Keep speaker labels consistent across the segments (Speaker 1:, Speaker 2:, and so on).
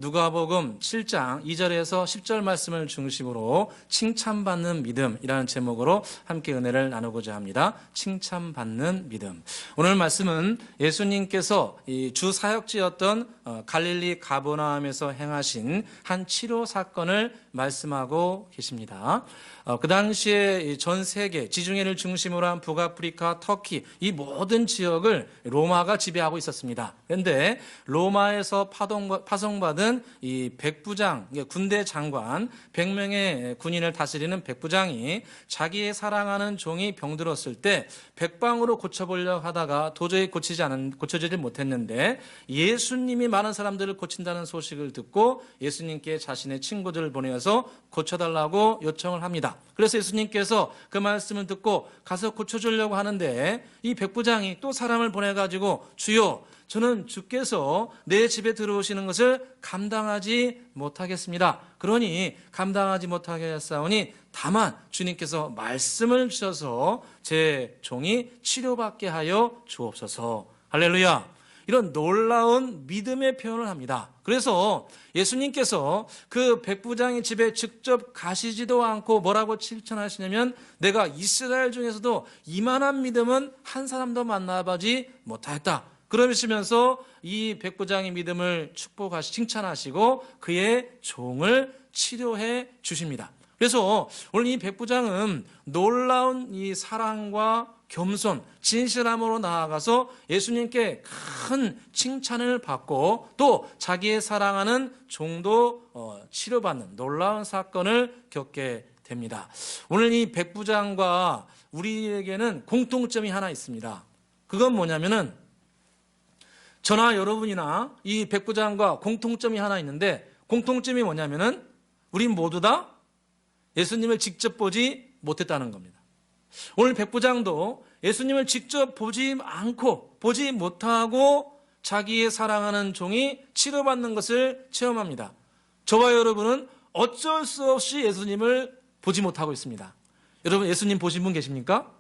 Speaker 1: 누가복음 7장 2절에서 10절 말씀을 중심으로 칭찬받는 믿음이라는 제목으로 함께 은혜를 나누고자 합니다. 칭찬받는 믿음. 오늘 말씀은 예수님께서 이 주 사역지였던 갈릴리 가버나움에서 행하신 한 치료 사건을 말씀하고 계십니다. 그 당시에 전 세계 지중해를 중심으로 한 북아프리카, 터키 이 모든 지역을 로마가 지배하고 있었습니다. 그런데 로마에서 파송받은 이 백부장, 군대 장관 100명의 군인을 다스리는 백부장이 자기의 사랑하는 종이 병들었을 때 백방으로 고쳐보려고 하다가 도저히 고쳐지지 못했는데 예수님이 많은 사람들을 고친다는 소식을 듣고 예수님께 자신의 친구들을 보내서 고쳐달라고 요청을 합니다. 그래서 예수님께서 그 말씀을 듣고 가서 고쳐주려고 하는데 이 백부장이 또 사람을 보내가지고 주여 저는 주께서 내 집에 들어오시는 것을 감당하지 못하겠습니다. 그러니 감당하지 못하겠사오니 다만 주님께서 말씀을 주셔서 제 종이 치료받게 하여 주옵소서. 할렐루야. 이런 놀라운 믿음의 표현을 합니다. 그래서 예수님께서 그 백부장의 집에 직접 가시지도 않고 뭐라고 칭찬하시냐면 내가 이스라엘 중에서도 이만한 믿음은 한 사람도 만나보지 못하였다. 그러시면서 이 백부장의 믿음을 칭찬하시고 그의 종을 치료해 주십니다. 그래서 오늘 이 백부장은 놀라운 이 사랑과 겸손, 진실함으로 나아가서 예수님께 큰 칭찬을 받고 또 자기의 사랑하는 종도 치료받는 놀라운 사건을 겪게 됩니다. 오늘 이 백부장과 우리에게는 공통점이 하나 있습니다. 그건 뭐냐면은 저나 여러분이나 이 백부장과 공통점이 하나 있는데 공통점이 뭐냐면은 우린 모두 다 예수님을 직접 보지 못했다는 겁니다. 오늘 백부장도 예수님을 직접 보지 못하고 자기의 사랑하는 종이 치료받는 것을 체험합니다. 저와 여러분은 어쩔 수 없이 예수님을 보지 못하고 있습니다. 여러분 예수님 보신 분 계십니까?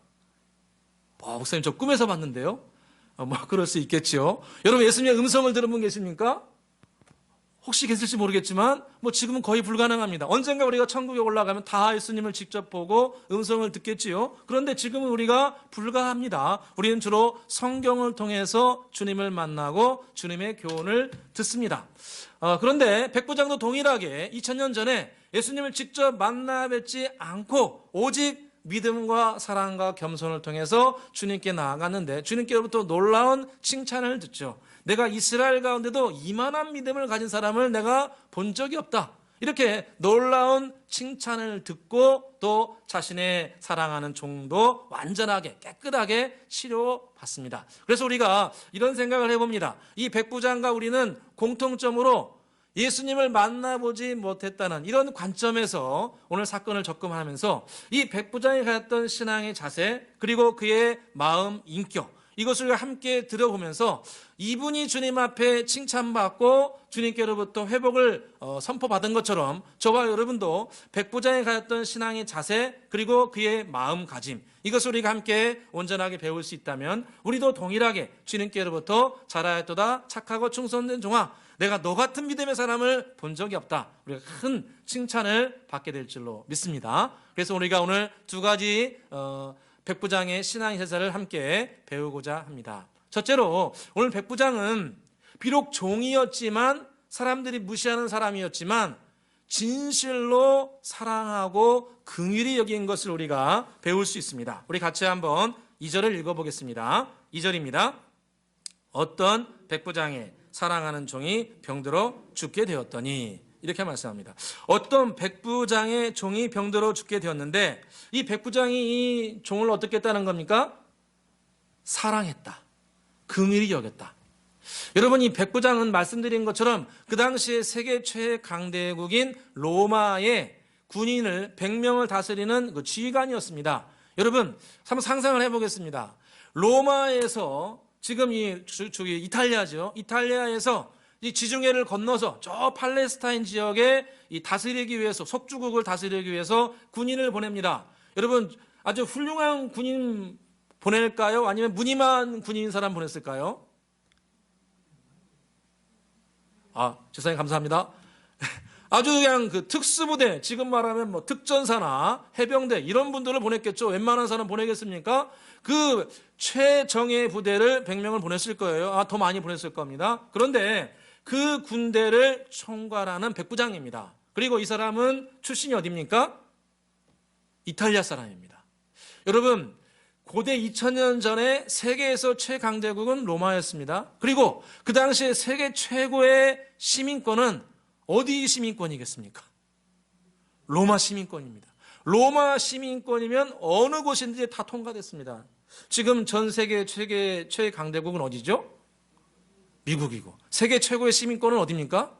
Speaker 1: 목사님 저 꿈에서 봤는데요. 그럴 수 있겠죠. 여러분 예수님의 음성을 들은 분 계십니까? 혹시 계실지 모르겠지만 지금은 거의 불가능합니다. 언젠가 우리가 천국에 올라가면 다 예수님을 직접 보고 음성을 듣겠지요. 그런데 지금은 우리가 불가합니다. 우리는 주로 성경을 통해서 주님을 만나고 주님의 교훈을 듣습니다. 그런데 백부장도 동일하게 2000년 전에 예수님을 직접 만나 뵙지 않고 오직 믿음과 사랑과 겸손을 통해서 주님께 나아갔는데 주님께로부터 놀라운 칭찬을 듣죠. 내가 이스라엘 가운데도 이만한 믿음을 가진 사람을 내가 본 적이 없다. 이렇게 놀라운 칭찬을 듣고 또 자신의 사랑하는 종도 완전하게 깨끗하게 치료받습니다. 그래서 우리가 이런 생각을 해봅니다. 이 백부장과 우리는 공통점으로 예수님을 만나보지 못했다는 이런 관점에서 오늘 사건을 접근하면서 이 백부장이 가졌던 신앙의 자세 그리고 그의 마음, 인격 이것을 함께 들어보면서 이분이 주님 앞에 칭찬받고 주님께로부터 회복을 선포받은 것처럼 저와 여러분도 백부장이 가졌던 신앙의 자세 그리고 그의 마음가짐 이것을 우리가 함께 온전하게 배울 수 있다면 우리도 동일하게 주님께로부터 잘하였도다 착하고 충성된 종아 내가 너 같은 믿음의 사람을 본 적이 없다. 우리가 큰 칭찬을 받게 될 줄로 믿습니다. 그래서 우리가 오늘 두 가지 백부장의 신앙의 제사를 함께 배우고자 합니다. 첫째로 오늘 백부장은 비록 종이었지만 사람들이 무시하는 사람이었지만 진실로 사랑하고 긍휼히 여긴 것을 우리가 배울 수 있습니다. 우리 같이 한번 2절을 읽어보겠습니다. 2절입니다. 어떤 백부장의 사랑하는 종이 병들어 죽게 되었더니 이렇게 말씀합니다. 어떤 백부장의 종이 병들어 죽게 되었는데 이 백부장이 이 종을 어떻게 했다는 겁니까? 사랑했다. 긍휼히 여겼다. 여러분 이 백부장은 말씀드린 것처럼 그 당시에 세계 최강대국인 로마의 군인을 100명을 다스리는 그 지휘관이었습니다. 여러분 한번 상상을 해보겠습니다. 로마에서 지금 이탈리아죠. 이탈리아에서 이 지중해를 건너서 저 팔레스타인 지역에 이 다스리기 위해서 속주국을 다스리기 위해서 군인을 보냅니다. 여러분 아주 훌륭한 군인 보낼까요? 아니면 무늬만 군인 사람 보냈을까요? 재사님 감사합니다. 아주 그냥 그 특수부대, 지금 말하면 뭐 특전사나 해병대 이런 분들을 보냈겠죠. 웬만한 사람 보내겠습니까? 그 최정예 부대를 100명을 보냈을 거예요. 더 많이 보냈을 겁니다. 그런데 그 군대를 총괄하는 백부장입니다. 그리고 이 사람은 출신이 어디입니까? 이탈리아 사람입니다. 여러분, 고대 2000년 전에 세계에서 최강대국은 로마였습니다. 그리고 그 당시에 세계 최고의 시민권은 어디 시민권이겠습니까? 로마 시민권입니다. 로마 시민권이면 어느 곳인지 다 통과됐습니다. 지금 전 세계 최강대국은 어디죠? 미국이고. 세계 최고의 시민권은 어디입니까?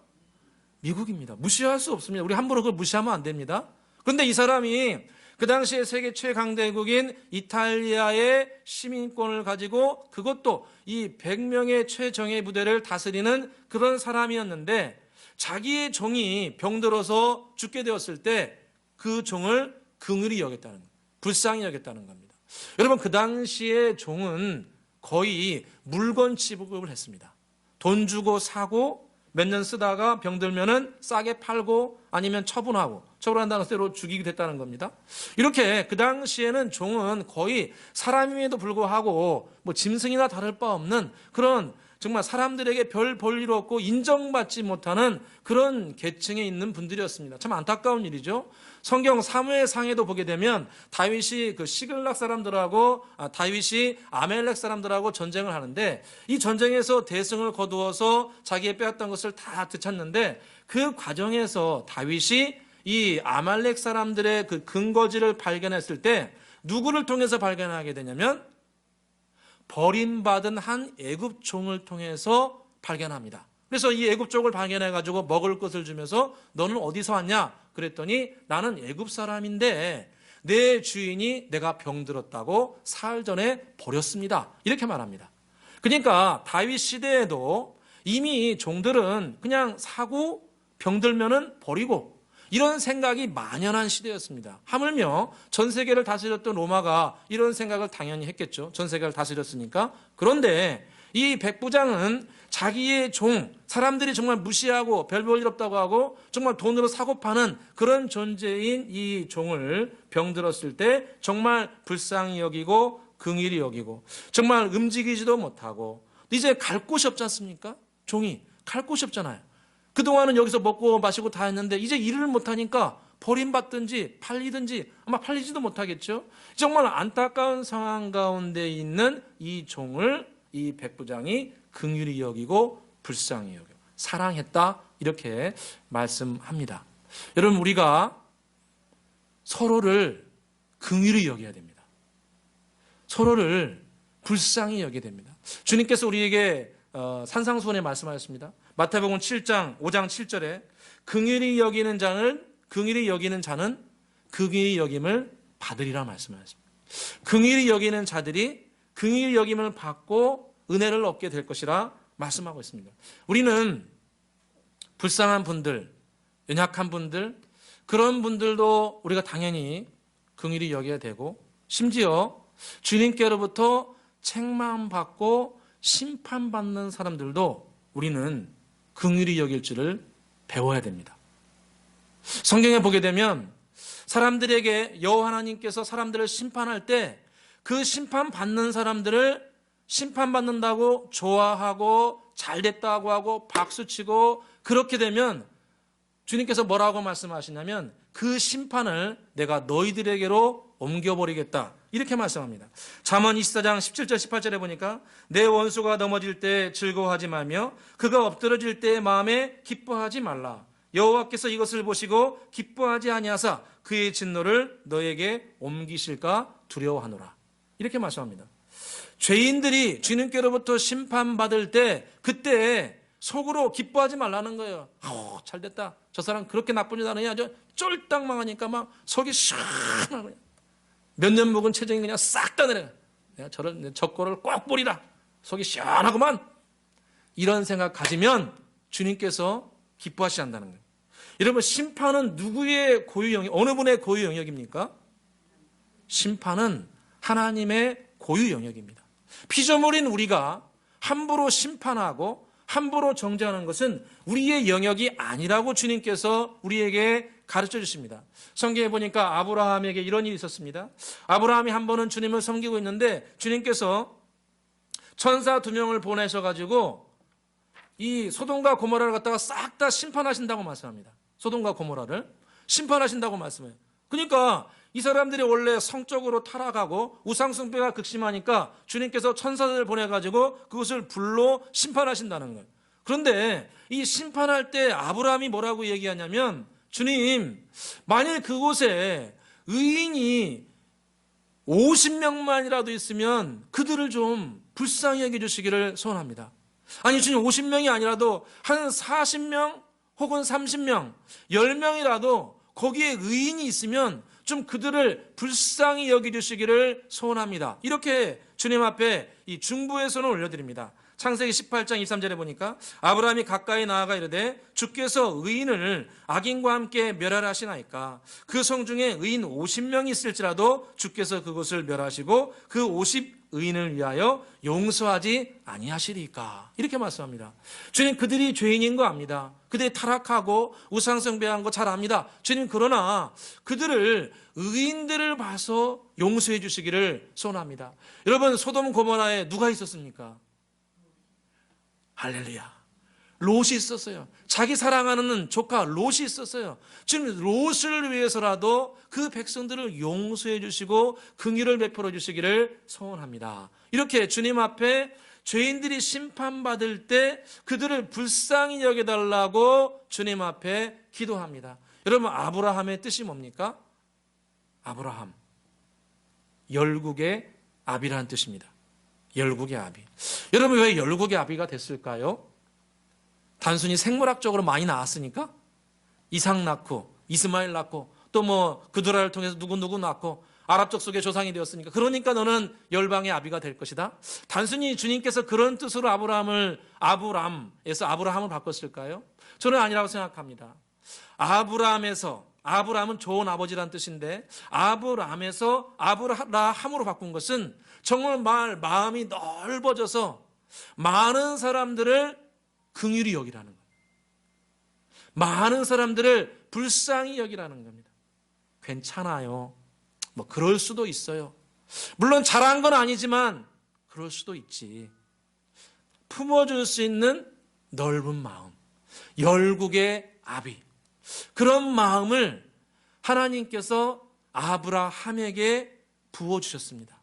Speaker 1: 미국입니다. 무시할 수 없습니다. 우리 함부로 그걸 무시하면 안 됩니다. 그런데 이 사람이 그 당시에 세계 최강대국인 이탈리아의 시민권을 가지고 그것도 이 100명의 최정예 부대를 다스리는 그런 사람이었는데 자기의 종이 병들어서 죽게 되었을 때 그 종을 긍휼히 여겼다는 거예요. 불쌍히 여겼다는 겁니다. 여러분, 그 당시에 종은 거의 물건 취급을 했습니다. 돈 주고 사고 몇 년 쓰다가 병들면은 싸게 팔고 아니면 처분한다는 때로 죽이게 됐다는 겁니다. 이렇게 그 당시에는 종은 거의 사람임에도 불구하고 뭐 짐승이나 다를 바 없는 그런 정말 사람들에게 별 볼 일 없고 인정받지 못하는 그런 계층에 있는 분들이었습니다. 참 안타까운 일이죠. 성경 사무엘상에도 보게 되면 다윗이 그 시글락 사람들하고 다윗이 아멜렉 사람들하고 전쟁을 하는데 이 전쟁에서 대승을 거두어서 자기의 빼앗던 것을 다 되찾는데 그 과정에서 다윗이 이 아말렉 사람들의 그 근거지를 발견했을 때 누구를 통해서 발견하게 되냐면 버림받은 한 애굽 종을 통해서 발견합니다. 그래서 이 애굽 종을 발견해가지고 먹을 것을 주면서 너는 어디서 왔냐? 그랬더니 나는 애굽 사람인데 내 주인이 내가 병들었다고 사흘 전에 버렸습니다. 이렇게 말합니다. 그러니까 다윗 시대에도 이미 종들은 그냥 사고 병들면은 버리고 이런 생각이 만연한 시대였습니다. 하물며 전 세계를 다스렸던 로마가 이런 생각을 당연히 했겠죠. 전 세계를 다스렸으니까. 그런데 이 백부장은 자기의 종, 사람들이 정말 무시하고 별 볼 일 없다고 하고 정말 돈으로 사고 파는 그런 존재인 이 종을 병들었을 때 정말 불쌍히 여기고 긍휼히 여기고 정말 움직이지도 못하고 이제 갈 곳이 없지 않습니까? 종이 갈 곳이 없잖아요. 그동안은 여기서 먹고 마시고 다 했는데 이제 일을 못하니까 버림받든지 팔리든지 아마 팔리지도 못하겠죠. 정말 안타까운 상황 가운데 있는 이 종을 이 백부장이 긍휼히 여기고 불쌍히 여겨 사랑했다 이렇게 말씀합니다. 여러분, 우리가 서로를 긍휼히 여겨야 됩니다. 서로를 불쌍히 여겨야 됩니다. 주님께서 우리에게 산상수훈에 말씀하셨습니다. 마태복음 7장 5장 7절에 긍휼히 여기는 자는 긍휼히 여김을 받으리라 말씀하셨습니다. 긍휼히 여기는 자들이 긍휼히 여김을 받고 은혜를 얻게 될 것이라 말씀하고 있습니다. 우리는 불쌍한 분들, 연약한 분들, 그런 분들도 우리가 당연히 긍휼히 여겨야 되고 심지어 주님께로부터 책망받고 심판받는 사람들도 우리는 긍휼히 여길 줄을 배워야 됩니다. 성경에 보게 되면 사람들에게 여호와 하나님께서 사람들을 심판할 때 그 심판받는 사람들을 심판받는다고 좋아하고 잘됐다고 하고 박수치고 그렇게 되면 주님께서 뭐라고 말씀하시냐면 그 심판을 내가 너희들에게로 옮겨버리겠다 이렇게 말씀합니다. 잠언 24장 17절 18절에 보니까 내 원수가 넘어질 때 즐거워하지 말며 그가 엎드러질 때 마음에 기뻐하지 말라. 여호와께서 이것을 보시고 기뻐하지 아니하사 그의 진노를 너에게 옮기실까 두려워하노라. 이렇게 말씀합니다. 죄인들이 주님께로부터 심판받을 때 그때 속으로 기뻐하지 말라는 거예요. 잘됐다. 저 사람 그렇게 나쁜 일 하느냐. 아주 쫄딱 망하니까 막 속이 시원하고 몇 년 묵은 체정이 그냥 싹 다 내려. 내가 저 꼴을 꼭 보리라. 속이 시원하구만. 이런 생각 가지면 주님께서 기뻐하시지 않는다는 거예요. 여러분, 심판은 누구의 고유 영역, 어느 분의 고유 영역입니까? 심판은 하나님의 고유 영역입니다. 피조물인 우리가 함부로 심판하고 함부로 정죄하는 것은 우리의 영역이 아니라고 주님께서 우리에게 가르쳐 주십니다. 성경에 보니까 아브라함에게 이런 일이 있었습니다. 아브라함이 한 번은 주님을 섬기고 있는데 주님께서 천사 2명을 보내셔가지고 이 소돔과 고모라를 갖다가 싹 다 심판하신다고 말씀합니다. 소돔과 고모라를 심판하신다고 말씀해요. 그러니까 이 사람들이 원래 성적으로 타락하고 우상숭배가 극심하니까 주님께서 천사들을 보내가지고 그것을 불로 심판하신다는 거예요. 그런데 이 심판할 때 아브라함이 뭐라고 얘기하냐면, 주님, 만일 그곳에 의인이 50명만이라도 있으면 그들을 좀 불쌍히 여겨주시기를 소원합니다. 아니 주님, 50명이 아니라도 한 40명 혹은 30명, 10명이라도 거기에 의인이 있으면 좀 그들을 불쌍히 여겨주시기를 소원합니다. 이렇게 주님 앞에 이 중보의 손을 올려드립니다. 창세기 18장 23절에 보니까 아브라함이 가까이 나아가 이르되 주께서 의인을 악인과 함께 멸하라 하시나이까. 그 성 중에 의인 50명이 있을지라도 주께서 그것을 멸하시고 그 50의인을 위하여 용서하지 아니하시리까. 이렇게 말씀합니다. 주님, 그들이 죄인인 거 압니다. 그들이 타락하고 우상숭배한 거 잘 압니다. 주님, 그러나 그들을 의인들을 봐서 용서해 주시기를 소원합니다. 여러분, 소돔 고모라에 누가 있었습니까? 할렐루야. 롯이 있었어요. 자기 사랑하는 조카 롯이 있었어요. 지금 롯을 위해서라도 그 백성들을 용서해 주시고 긍휼을 베풀어 주시기를 소원합니다. 이렇게 주님 앞에 죄인들이 심판받을 때 그들을 불쌍히 여겨달라고 주님 앞에 기도합니다. 여러분, 아브라함의 뜻이 뭡니까? 아브라함, 열국의 아비라는 뜻입니다. 열국의 아비. 여러분, 왜 열국의 아비가 됐을까요? 단순히 생물학적으로 많이 나왔으니까? 이삭 낳고 이스마엘 낳고 또 뭐 그두라를 통해서 누구누구 낳고 아랍 족속의 조상이 되었으니까, 그러니까 너는 열방의 아비가 될 것이다. 단순히 주님께서 그런 뜻으로 아브람에서 아브라함을 바꿨을까요? 저는 아니라고 생각합니다. 아브람은 좋은 아버지란 뜻인데 아브람에서 아브라함으로 바꾼 것은 정말 마음이 넓어져서 많은 사람들을 긍휼히 여기라는 겁니다. 많은 사람들을 불쌍히 여기라는 겁니다. 괜찮아요. 뭐 그럴 수도 있어요. 물론 잘한 건 아니지만 그럴 수도 있지. 품어줄 수 있는 넓은 마음, 열국의 아비, 그런 마음을 하나님께서 아브라함에게 부어주셨습니다.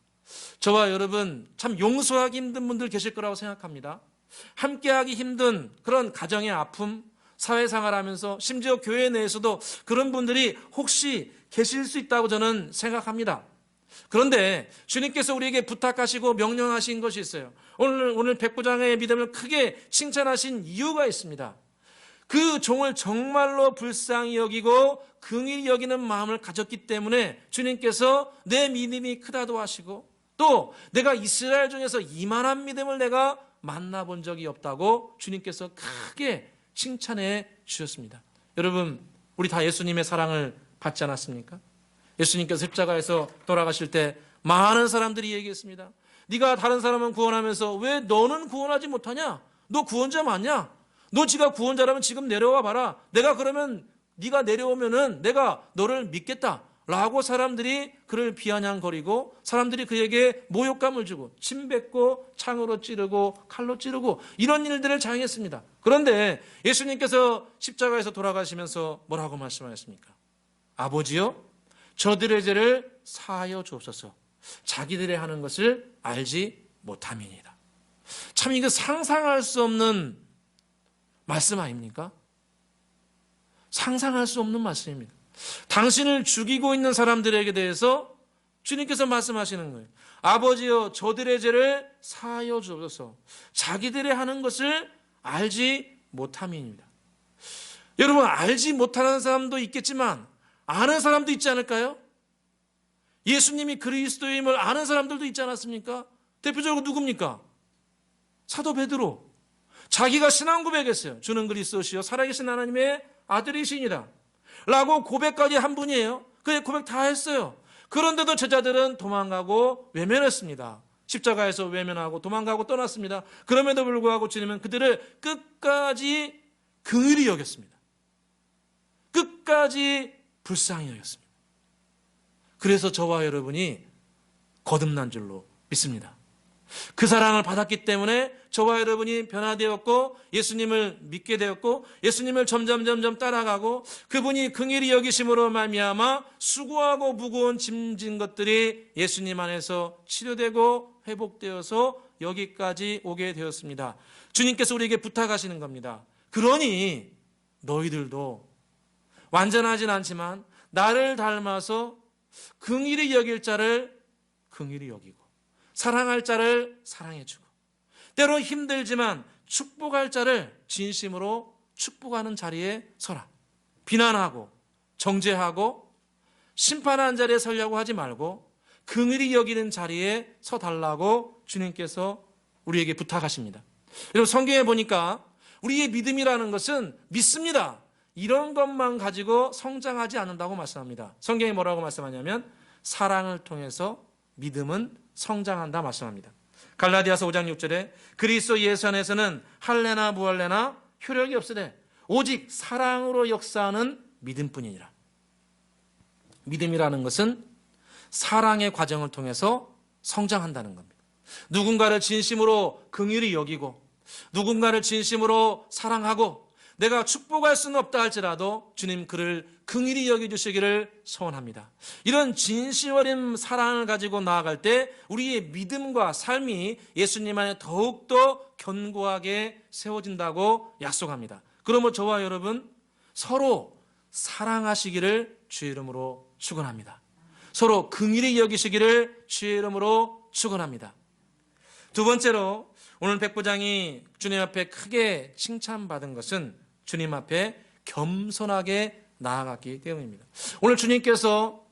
Speaker 1: 저와 여러분, 참 용서하기 힘든 분들 계실 거라고 생각합니다. 함께하기 힘든 그런 가정의 아픔, 사회생활하면서 심지어 교회 내에서도 그런 분들이 혹시 계실 수 있다고 저는 생각합니다. 그런데 주님께서 우리에게 부탁하시고 명령하신 것이 있어요. 오늘 백부장의 믿음을 크게 칭찬하신 이유가 있습니다. 그 종을 정말로 불쌍히 여기고 긍휼히 여기는 마음을 가졌기 때문에 주님께서 내 믿음이 크다도 하시고, 또 내가 이스라엘 중에서 이만한 믿음을 내가 만나본 적이 없다고 주님께서 크게 칭찬해 주셨습니다. 여러분, 우리 다 예수님의 사랑을 받지 않았습니까? 예수님께서 십자가에서 돌아가실 때 많은 사람들이 얘기했습니다. 네가 다른 사람은 구원하면서 왜 너는 구원하지 못하냐? 너 구원자 맞냐? 너 지가 구원자라면 지금 내려와 봐라. 내가 그러면 네가 내려오면은 내가 너를 믿겠다 라고 사람들이 그를 비아냥거리고 사람들이 그에게 모욕감을 주고 침뱉고 창으로 찌르고 칼로 찌르고 이런 일들을 자행했습니다. 그런데 예수님께서 십자가에서 돌아가시면서 뭐라고 말씀하셨습니까? 아버지여, 저들의 죄를 사하여 주옵소서. 자기들의 하는 것을 알지 못함이니이다. 참 이거 상상할 수 없는 말씀 아닙니까? 상상할 수 없는 말씀입니다. 당신을 죽이고 있는 사람들에게 대해서 주님께서 말씀하시는 거예요. 아버지여, 저들의 죄를 사하여 주옵소서. 자기들의 하는 것을 알지 못함이니이다. 여러분, 알지 못하는 사람도 있겠지만 아는 사람도 있지 않을까요? 예수님이 그리스도임을 아는 사람들도 있지 않았습니까? 대표적으로 누굽니까? 사도 베드로. 자기가 신앙 고백했어요. 주는 그리스도시요 살아계신 하나님의 아들이시니라 라고 고백까지 한 분이에요. 그 고백 다 했어요. 그런데도 제자들은 도망가고 외면했습니다. 십자가에서 외면하고 도망가고 떠났습니다. 그럼에도 불구하고 주님은 그들을 끝까지 긍휼히 여겼습니다. 끝까지 불쌍히 여겼습니다. 그래서 저와 여러분이 거듭난 줄로 믿습니다. 그 사랑을 받았기 때문에 저와 여러분이 변화되었고 예수님을 믿게 되었고 예수님을 점점 따라가고 그분이 긍휼히 여기심으로 말미암아 수고하고 무거운 짐진 것들이 예수님 안에서 치료되고 회복되어서 여기까지 오게 되었습니다. 주님께서 우리에게 부탁하시는 겁니다. 그러니 너희들도 완전하진 않지만 나를 닮아서 긍휼히 여길 자를 긍휼히 여기고 사랑할 자를 사랑해주고 때로 힘들지만 축복할 자를 진심으로 축복하는 자리에 서라. 비난하고 정죄하고 심판하는 자리에 서려고 하지 말고 긍휼히 여기는 자리에 서달라고 주님께서 우리에게 부탁하십니다. 여러분 성경에 보니까 우리의 믿음이라는 것은 믿습니다. 이런 것만 가지고 성장하지 않는다고 말씀합니다. 성경이 뭐라고 말씀하냐면 사랑을 통해서 믿음은 성장한다 말씀합니다. 갈라디아서 5장 6절에 그리스도 예수 안에서는 할례나 무할례나 효력이 없으되 오직 사랑으로 역사하는 믿음뿐이니라. 믿음이라는 것은 사랑의 과정을 통해서 성장한다는 겁니다. 누군가를 진심으로 긍휼히 여기고 누군가를 진심으로 사랑하고 내가 축복할 수는 없다 할지라도 주님 그를 긍휼히 여겨주시기를 소원합니다. 이런 진심 어린 사랑을 가지고 나아갈 때 우리의 믿음과 삶이 예수님 안에 더욱더 견고하게 세워진다고 약속합니다. 그러므로 저와 여러분 서로 사랑하시기를 주의 이름으로 축원합니다. 서로 긍휼히 여기시기를 주의 이름으로 축원합니다. 두 번째로 오늘 백부장이 주님 앞에 크게 칭찬받은 것은 주님 앞에 겸손하게 나아갔기 때문입니다. 오늘 주님께서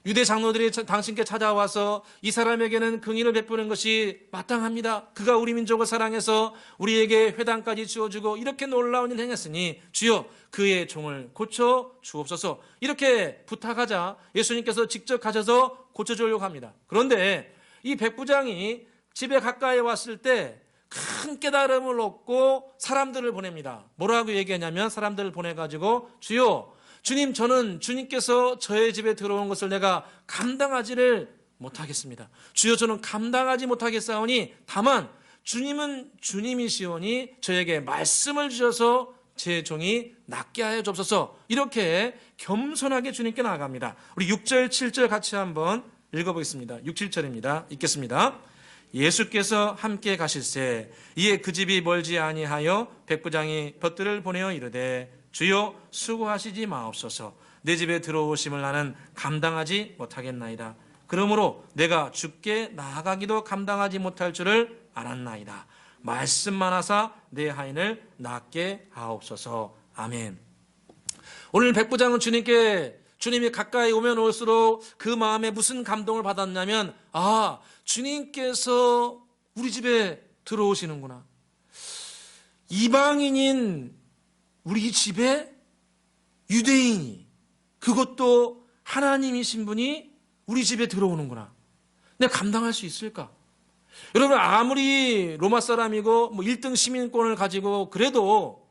Speaker 1: 유대 장로들이 당신께 찾아와서 이 사람에게는 긍휼을 베푸는 것이 마땅합니다. 그가 우리 민족을 사랑해서 우리에게 회당까지 지어주고 이렇게 놀라운 일을 행했으니 주여 그의 종을 고쳐 주옵소서 이렇게 부탁하자 예수님께서 직접 가셔서 고쳐주려고 합니다. 그런데 이 백부장이 집에 가까이 왔을 때 큰 깨달음을 얻고 사람들을 보냅니다. 뭐라고 얘기하냐면 사람들을 보내가지고 주여 주님 저는 주님께서 저의 집에 들어온 것을 내가 감당하지를 못하겠습니다. 주여 저는 감당하지 못하겠사오니 다만 주님은 주님이시오니 저에게 말씀을 주셔서 제 종이 낫게 하여 주옵소서 이렇게 겸손하게 주님께 나아갑니다. 우리 6절 7절 같이 한번 읽어보겠습니다. 6, 7절입니다. 읽겠습니다. 예수께서 함께 가실새 이에 그 집이 멀지 아니하여 백부장이 벗들을 보내어 이르되 주여 수고하시지 마옵소서 내 집에 들어오심을 나는 감당하지 못하겠나이다. 그러므로 내가 주께 나아가기도 감당하지 못할 줄을 알았나이다. 말씀만 하사 내 하인을 낫게 하옵소서. 아멘. 오늘 백부장은 주님이 가까이 오면 올수록 그 마음에 무슨 감동을 받았냐면 주님께서 우리 집에 들어오시는구나. 이방인인 우리 집에 유대인이 그것도 하나님이신 분이 우리 집에 들어오는구나. 내가 감당할 수 있을까? 여러분 아무리 로마 사람이고 1등 시민권을 가지고 그래도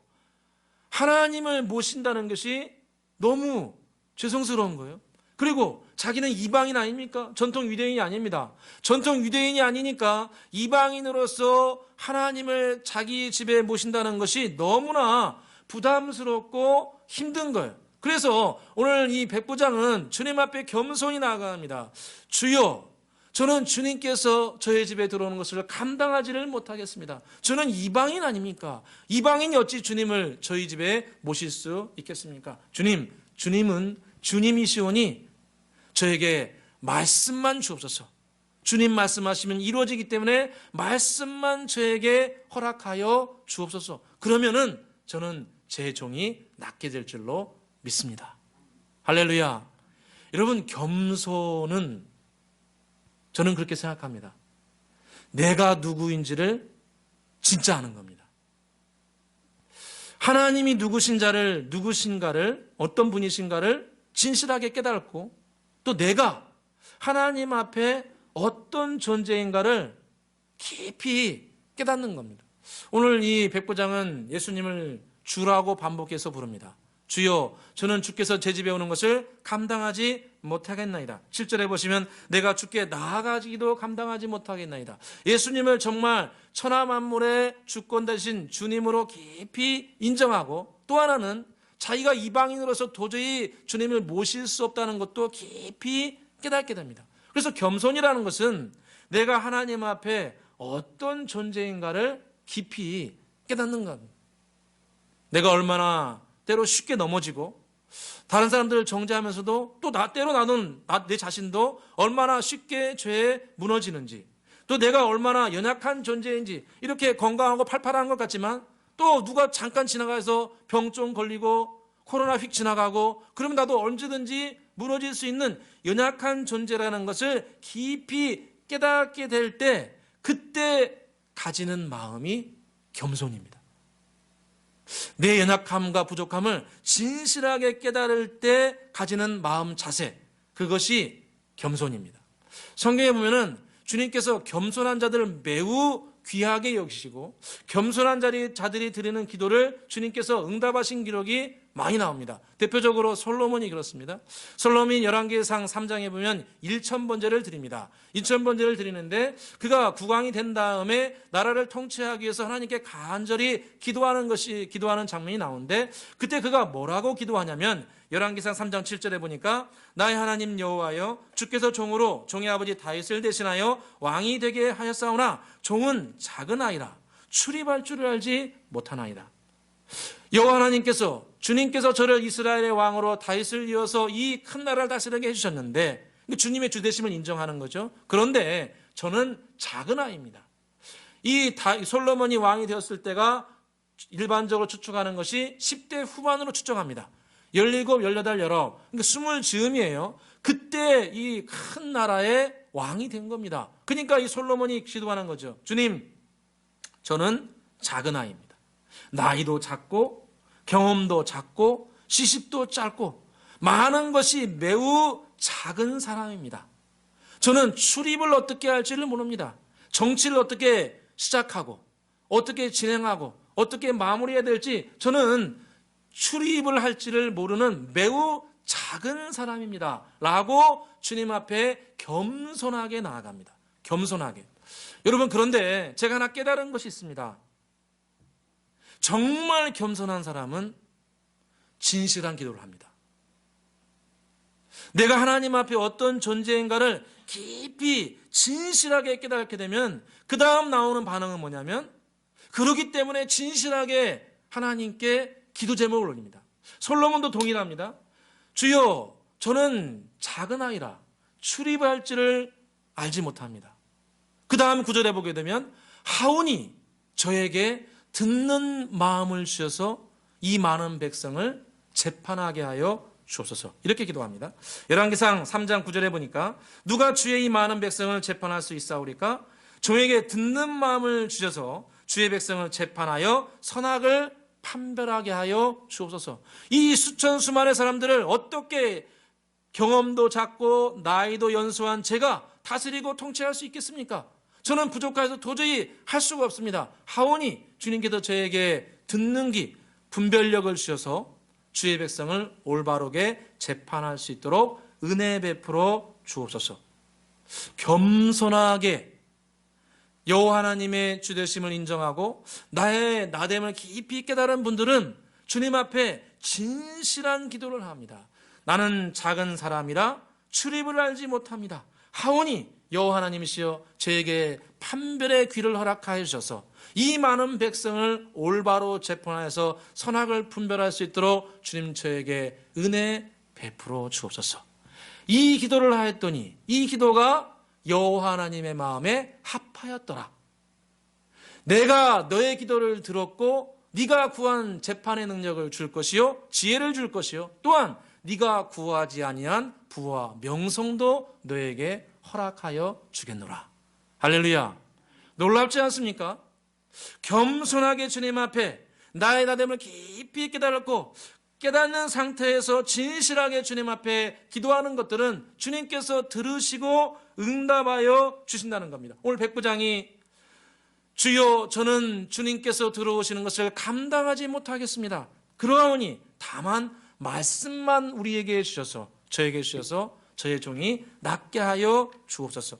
Speaker 1: 하나님을 모신다는 것이 너무 죄송스러운 거예요. 그리고 자기는 이방인 아닙니까? 전통 유대인이 아닙니다. 전통 유대인이 아니니까 이방인으로서 하나님을 자기 집에 모신다는 것이 너무나 부담스럽고 힘든 거예요. 그래서 오늘 이 백부장은 주님 앞에 겸손히 나아갑니다. 주여 저는 주님께서 저의 집에 들어오는 것을 감당하지를 못하겠습니다. 저는 이방인 아닙니까? 이방인이 어찌 주님을 저희 집에 모실 수 있겠습니까? 주님은 주님이시오니 저에게 말씀만 주옵소서. 주님 말씀하시면 이루어지기 때문에 말씀만 저에게 허락하여 주옵소서. 그러면은 저는 제 종이 낫게 될 줄로 믿습니다. 할렐루야. 여러분 겸손은 저는 그렇게 생각합니다. 내가 누구인지를 진짜 아는 겁니다. 하나님이 누구신가를 어떤 분이신가를 진실하게 깨닫고 또 내가 하나님 앞에 어떤 존재인가를 깊이 깨닫는 겁니다. 오늘 이 백부장은 예수님을 주라고 반복해서 부릅니다. 주여, 저는 주께서 제 집에 오는 것을 감당하지 못하겠나이다. 7절에 보시면 내가 주께 나아가기도 감당하지 못하겠나이다. 예수님을 정말 천하 만물의 주권 되신 주님으로 깊이 인정하고, 또 하나는 자기가 이방인으로서 도저히 주님을 모실 수 없다는 것도 깊이 깨닫게 됩니다. 그래서 겸손이라는 것은 내가 하나님 앞에 어떤 존재인가를 깊이 깨닫는 겁니다. 내가 얼마나 때로 쉽게 넘어지고 다른 사람들을 정죄하면서도 또 때로 나는 내 자신도 얼마나 쉽게 죄에 무너지는지, 또 내가 얼마나 연약한 존재인지, 이렇게 건강하고 팔팔한 것 같지만 또 누가 잠깐 지나가서 병 좀 걸리고 코로나 휙 지나가고 그러면 나도 언제든지 무너질 수 있는 연약한 존재라는 것을 깊이 깨닫게 될 때, 그때 가지는 마음이 겸손입니다. 내 연약함과 부족함을 진실하게 깨달을 때 가지는 마음 자세, 그것이 겸손입니다. 성경에 보면은 주님께서 겸손한 자들을 매우 귀하게 여기시고 겸손한 자들이 드리는 기도를 주님께서 응답하신 기록이 많이 나옵니다. 대표적으로 솔로몬이 그렇습니다. 솔로몬이 열왕기상 3장에 보면 1000번제를 드립니다. 1000번제를 드리는데 그가 국왕이 된 다음에 나라를 통치하기 위해서 하나님께 간절히 기도하는 장면이 나오는데, 그때 그가 뭐라고 기도하냐면 열왕기상 3장 7절에 보니까 나의 하나님 여호와여, 주께서 종으로 종의 아버지 다윗을 대신하여 왕이 되게 하였사오나 종은 작은 아이라 출입할 줄을 알지 못하나이다. 여호와 하나님께서, 주님께서 저를 이스라엘의 왕으로 다윗을 이어서 이 큰 나라를 다스리게 해주셨는데 주님의 주되심을 인정하는 거죠. 그런데 저는 작은 아이입니다. 이 솔로몬이 왕이 되었을 때가 일반적으로 추측하는 것이 10대 후반으로 추정합니다. 17, 18, 19, 그러니까 20즈음이에요. 그때 이 큰 나라의 왕이 된 겁니다. 그러니까 이 솔로몬이 기도하는 거죠. 주님, 저는 작은 아이입니다. 나이도 작고 경험도 작고 시집도 짧고 많은 것이 매우 작은 사람입니다. 저는 출입을 어떻게 할지를 모릅니다. 정치를 어떻게 시작하고 어떻게 진행하고 어떻게 마무리해야 될지 저는 출입을 할지를 모르는 매우 작은 사람입니다. 라고 주님 앞에 겸손하게 나아갑니다. 겸손하게. 여러분, 그런데 제가 하나 깨달은 것이 있습니다. 정말 겸손한 사람은 진실한 기도를 합니다. 내가 하나님 앞에 어떤 존재인가를 깊이 진실하게 깨닫게 되면 그 다음 나오는 반응은 뭐냐면, 그러기 때문에 진실하게 하나님께 기도 제목을 올립니다. 솔로몬도 동일합니다. 주여, 저는 작은 아이라 출입할 줄을 알지 못합니다. 그 다음 구절에 보게 되면 하오니 저에게 듣는 마음을 주셔서 이 많은 백성을 재판하게 하여 주옵소서. 이렇게 기도합니다. 열왕기상 3장 9절에 보니까 누가 주의 이 많은 백성을 재판할 수 있사오리까? 종에게 듣는 마음을 주셔서 주의 백성을 재판하여 선악을 판별하게 하여 주옵소서. 이 수천 수만의 사람들을 어떻게 경험도 작고 나이도 연소한 제가 다스리고 통치할 수 있겠습니까? 저는 부족해서 도저히 할 수가 없습니다. 하오니 주님께서 저에게 듣는 귀, 분별력을 주셔서 주의 백성을 올바르게 재판할 수 있도록 은혜 베풀어 주옵소서. 겸손하게 여호와 하나님의 주되심을 인정하고 나의 나됨을 깊이 깨달은 분들은 주님 앞에 진실한 기도를 합니다. 나는 작은 사람이라 출입을 알지 못합니다. 하오니 여호와 하나님이시여 저에게 판별의 귀를 허락하여 주셔서 이 많은 백성을 올바로 재판하여서 선악을 분별할 수 있도록 주님 저에게 은혜 베풀어 주옵소서. 이 기도를 하였더니 이 기도가 여호와 하나님의 마음에 합하였더라. 내가 너의 기도를 들었고 네가 구한 재판의 능력을 줄 것이요 지혜를 줄 것이요 또한 네가 구하지 아니한 부와 명성도 너에게 허락하여 주겠노라. 할렐루야. 놀랍지 않습니까? 겸손하게 주님 앞에 나의 나됨을 깊이 깨달았고 깨닫는 상태에서 진실하게 주님 앞에 기도하는 것들은 주님께서 들으시고 응답하여 주신다는 겁니다. 오늘 백부장이 주여 저는 주님께서 들어오시는 것을 감당하지 못하겠습니다. 그러하오니 다만 말씀만 우리에게 주셔서 저에게 주셔서 저의 종이 낫게 하여 주옵소서.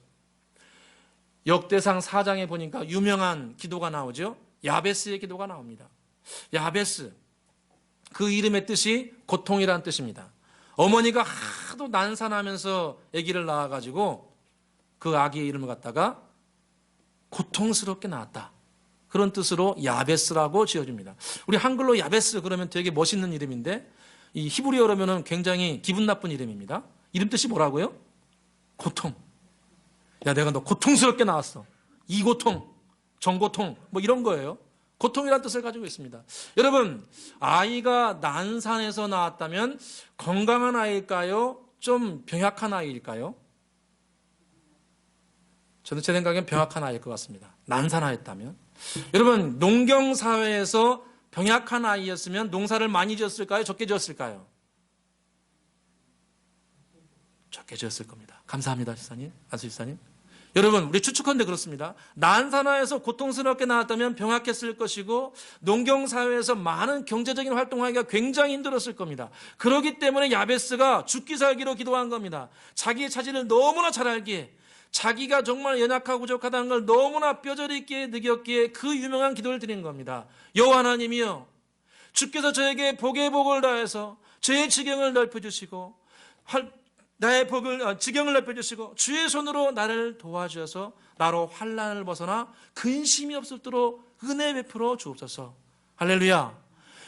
Speaker 1: 역대상 4장에 보니까 유명한 기도가 나오죠. 야베스의 기도가 나옵니다. 야베스, 그 이름의 뜻이 고통이라는 뜻입니다. 어머니가 하도 난산하면서 아기를 낳아가지고 그 아기의 이름을 갖다가 고통스럽게 낳았다. 그런 뜻으로 야베스라고 지어줍니다. 우리 한글로 야베스 그러면 되게 멋있는 이름인데 이 히브리어로는 굉장히 기분 나쁜 이름입니다. 이름 뜻이 뭐라고요? 고통. 야, 내가 너 고통스럽게 낳았어. 이고통, 정고통, 뭐 이런 거예요. 고통이라는 뜻을 가지고 있습니다. 여러분, 아이가 난산에서 낳았다면 건강한 아이일까요? 좀 병약한 아이일까요? 저는 제 생각엔 병약한 아이일 것 같습니다. 난산하였다면. 여러분, 농경사회에서 병약한 아이였으면 농사를 많이 지었을까요? 적게 지었을까요? 적게 지었을 겁니다. 감사합니다, 지사님. 안수 지사님. 여러분, 우리 추측컨대 그렇습니다. 난산하에서 고통스럽게 나왔다면 병약했을 것이고 농경사회에서 많은 경제적인 활동하기가 굉장히 힘들었을 겁니다. 그렇기 때문에 야베스가 죽기 살기로 기도한 겁니다. 자기의 자질을 너무나 잘 알기에 자기가 정말 연약하고 부족하다는 걸 너무나 뼈저리 있게 느꼈기에 그 유명한 기도를 드린 겁니다. 여호와 하나님이여, 주께서 저에게 복의 복을 다해서 저의 지경을 넓혀주시고 나의 지경을 넓혀주시고 주의 손으로 나를 도와주셔서 나로 환난을 벗어나 근심이 없을도록 은혜 베풀어 주옵소서. 할렐루야.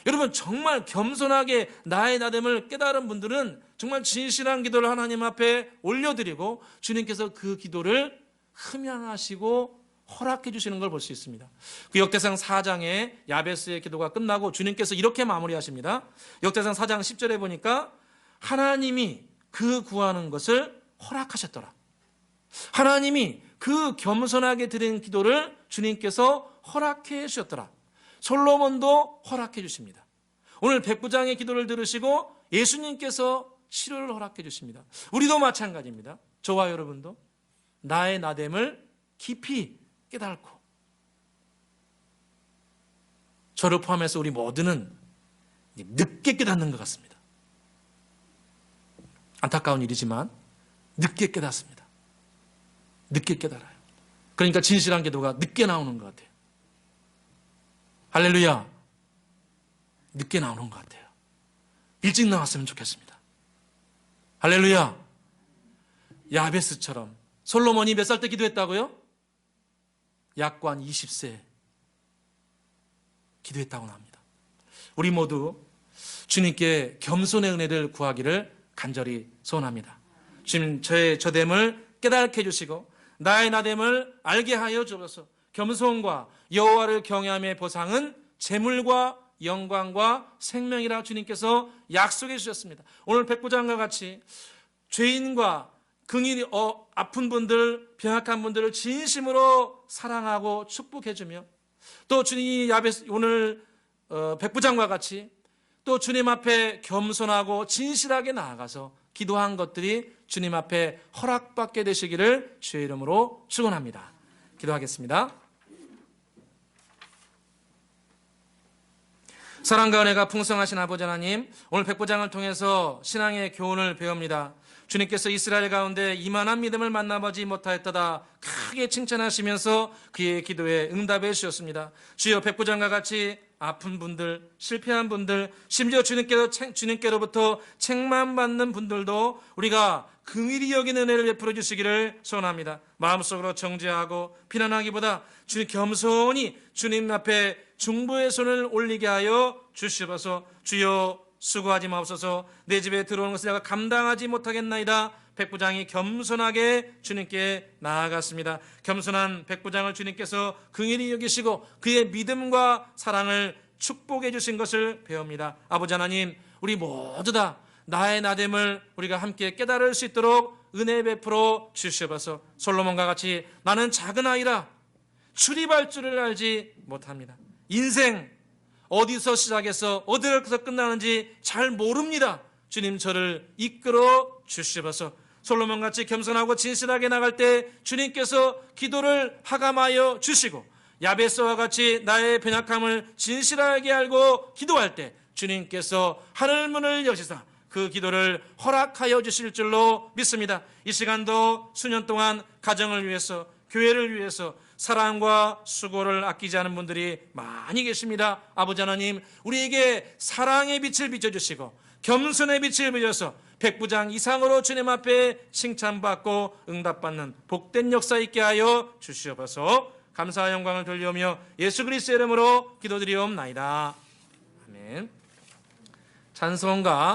Speaker 1: 여러분, 정말 겸손하게 나의 나됨을 깨달은 분들은 정말 진실한 기도를 하나님 앞에 올려드리고 주님께서 그 기도를 흠양하시고 허락해 주시는 걸 볼 수 있습니다. 그 역대상 4장에 야베스의 기도가 끝나고 주님께서 이렇게 마무리하십니다. 역대상 4장 10절에 보니까 하나님이 그 구하는 것을 허락하셨더라. 하나님이 그 겸손하게 드린 기도를 주님께서 허락해 주셨더라. 솔로몬도 허락해 주십니다. 오늘 백부장의 기도를 들으시고 예수님께서 치료를 허락해 주십니다. 우리도 마찬가지입니다. 저와 여러분도 나의 나됨을 깊이 깨닫고 저를 포함해서 우리 모두는 늦게 깨닫는 것 같습니다. 안타까운 일이지만 늦게 깨닫습니다. 늦게 깨달아요. 그러니까 진실한 기도가 늦게 나오는 것 같아요. 할렐루야. 늦게 나오는 것 같아요. 일찍 나왔으면 좋겠습니다. 할렐루야. 야베스처럼 솔로몬이 몇 살 때 기도했다고요? 약관 20세 기도했다고 합니다. 우리 모두 주님께 겸손의 은혜를 구하기를 간절히 소원합니다. 주님, 저의 저됨을 깨닫게 해주시고 나의 나됨을 알게 하여 주옵소서. 겸손과 여호와를 경외함의 보상은 재물과 영광과 생명이라 주님께서 약속해 주셨습니다. 오늘 백부장과 같이 죄인과 긍휼히 아픈 분들, 병약한 분들을 진심으로 사랑하고 축복해주며 또 주님이 오늘 백부장과 같이 또 주님 앞에 겸손하고 진실하게 나아가서 기도한 것들이 주님 앞에 허락받게 되시기를 주의 이름으로 축원합니다. 기도하겠습니다. 사랑과 은혜가 풍성하신 아버지 하나님, 오늘 백부장을 통해서 신앙의 교훈을 배웁니다. 주님께서 이스라엘 가운데 이만한 믿음을 만나보지 못하였다다 크게 칭찬하시면서 그의 기도에 응답해 주셨습니다. 주여, 백부장과 같이 아픈 분들, 실패한 분들, 심지어 주님께로부터 책망받는 분들도 우리가 긍휼히 여기는 은혜를 베풀어 주시기를 소원합니다. 마음속으로 정죄하고 비난하기보다 주님 겸손히 주님 앞에 중보의 손을 올리게 하여 주시옵소서. 주여, 수고하지 마옵소서. 내 집에 들어오는 것을 내가 감당하지 못하겠나이다. 백부장이 겸손하게 주님께 나아갔습니다. 겸손한 백부장을 주님께서 긍휼히 여기시고 그의 믿음과 사랑을 축복해 주신 것을 배웁니다. 아버지 하나님, 우리 모두 다 나의 나됨을 우리가 함께 깨달을 수 있도록 은혜 베풀어 주시옵소서. 솔로몬과 같이 나는 작은 아이라 출입할 줄을 알지 못합니다. 인생 어디서 시작해서 어디서 끝나는지 잘 모릅니다. 주님, 저를 이끌어 주시옵소서. 솔로몬같이 겸손하고 진실하게 나갈 때 주님께서 기도를 하감하여 주시고 야베스와 같이 나의 변약함을 진실하게 알고 기도할 때 주님께서 하늘문을 여시사 그 기도를 허락하여 주실 줄로 믿습니다. 이 시간도 수년 동안 가정을 위해서, 교회를 위해서 사랑과 수고를 아끼지 않은 분들이 많이 계십니다. 아버지 하나님, 우리에게 사랑의 빛을 비춰주시고 겸손의 빛을 비춰서 백부장 이상으로 주님 앞에 칭찬받고 응답받는 복된 역사 있게 하여 주시옵소서. 감사와 영광을 돌리오며 예수 그리스도의 이름으로 기도드리옵나이다. 아멘. 찬송가